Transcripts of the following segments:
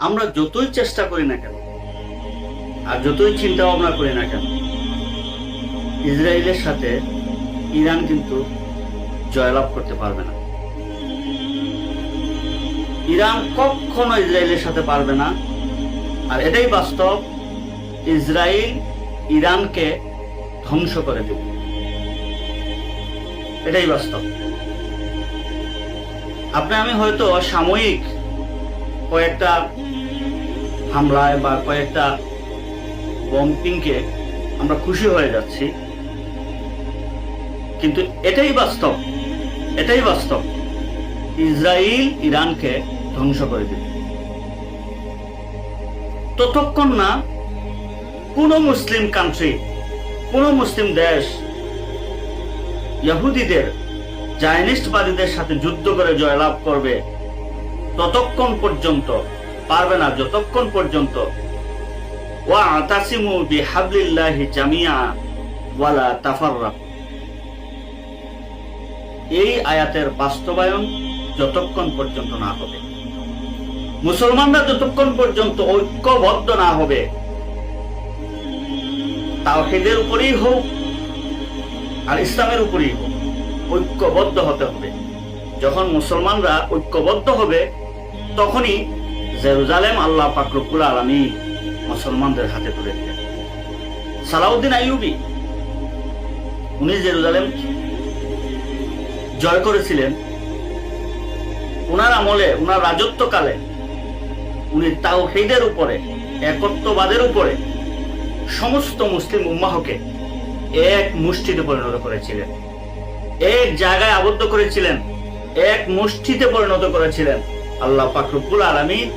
আমরা যতই চেষ্টা করি না কেন আর যতই চিন্তা ভাবনা করি না কেন, ইসরায়েলের সাথে ইরান কিন্তু জয়লাভ করতে পারবে না। ইরান কখনো ইসরায়েলের সাথে পারবে না। আর এটাই বাস্তব, ইসরায়েল ইরানকে ধ্বংস করে দেবে, এটাই বাস্তব। আপনি আমি হয়তো সাময়িক কয়েকটা হামলায় বা কয়েকটা বম্পিংকে আমরা খুশি হয়ে যাচ্ছি, কিন্তু এটাই বাস্তব, এটাই বাস্তব, ইসরায়েল ইরানকে ধ্বংস করে দেবে। ততক্ষণ না কোন মুসলিম কান্ট্রি, কোন মুসলিম দেশ ইহুদিদের, জায়নিস্টবাদীদের সাথে যুদ্ধ করে জয়লাভ করবে, ততক্ষণ পর্যন্ত পারবে না যতক্ষণ পর্যন্ত ওয়াতাসিমু বিহাবলিল্লাহি জামিআ ওয়ালা তাফাররাকু, এই আয়াতের বাস্তবায়ন যতক্ষণ পর্যন্ত না হবে, মুসলমানরা যতক্ষণ পর্যন্ত ঐক্যবদ্ধ না হবে, তাওহীদের উপরেই হোক আর ইসলামের উপরেই হোক, ঐক্যবদ্ধ হতে হবে। যখন মুসলমানরা ঐক্যবদ্ধ হবে, তখনই জেরুজালেম আল্লাহ পাক রব্বুল আলামিন মুসলমানদের হাতে তুলে দিলেন। সালাউদ্দিন আইয়ুবী, উনি জেরুজালেম জয় করেছিলেন। উনার আমলে, উনার রাজত্বকালে উনি তাওহীদের উপরে, একত্ববাদের উপরে সমস্ত মুসলিম উম্মাহকে এক মুষ্টিতে পরিণত করেছিলেন, এক জায়গায় আবদ্ধ করেছিলেন, এক মুষ্টিতে পরিণত করেছিলেন। আল্লাহ পাক রব্বুল আলামিন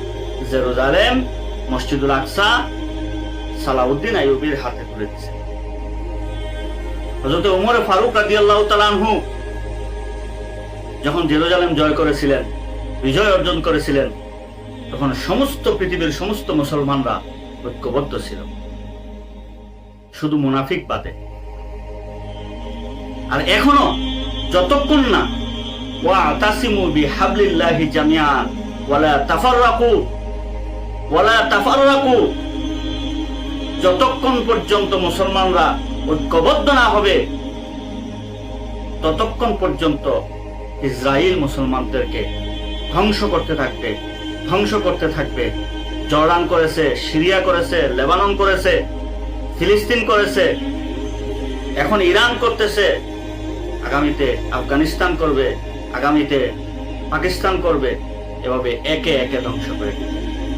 জেরুজালেম, মসজিদুল আকসা সালাউদ্দিন আইয়ুবীর হাতে তুলে দিয়েছেন। হযরত ওমর ফারুক রাদিয়াল্লাহু তাআলা আনহু যখন জেরুজালেম জয় করেছিলেন, বিজয় অর্জন করেছিলেন, তখন সমস্ত পৃথিবীর সমস্ত মুসলমানরা ঐক্যবদ্ধ ছিল, শুধু মুনাফিক বাদে। আর এখনো যতক্ষণ না ওয়াতাসিমু বিহাবলিল্লাহি জামিআন ওয়ালা তাফাররাকু, যতক্ষণ পর্যন্ত মুসলমানরা ঐক্যবদ্ধ না হবে, ততক্ষণ পর্যন্ত ইসরায়েল মুসলমানদেরকে ধ্বংস করতে থাকবে, ধ্বংস করতে থাকবে। জর্ডান করেছে, সিরিয়া করেছে, লেবানন করেছে, ফিলিস্তিন করেছে, এখন ইরান করতেছে, আগামীতে আফগানিস্তান করবে, আগামীতে পাকিস্তান করবে। এভাবে একে একে ধ্বংস করে দিবে।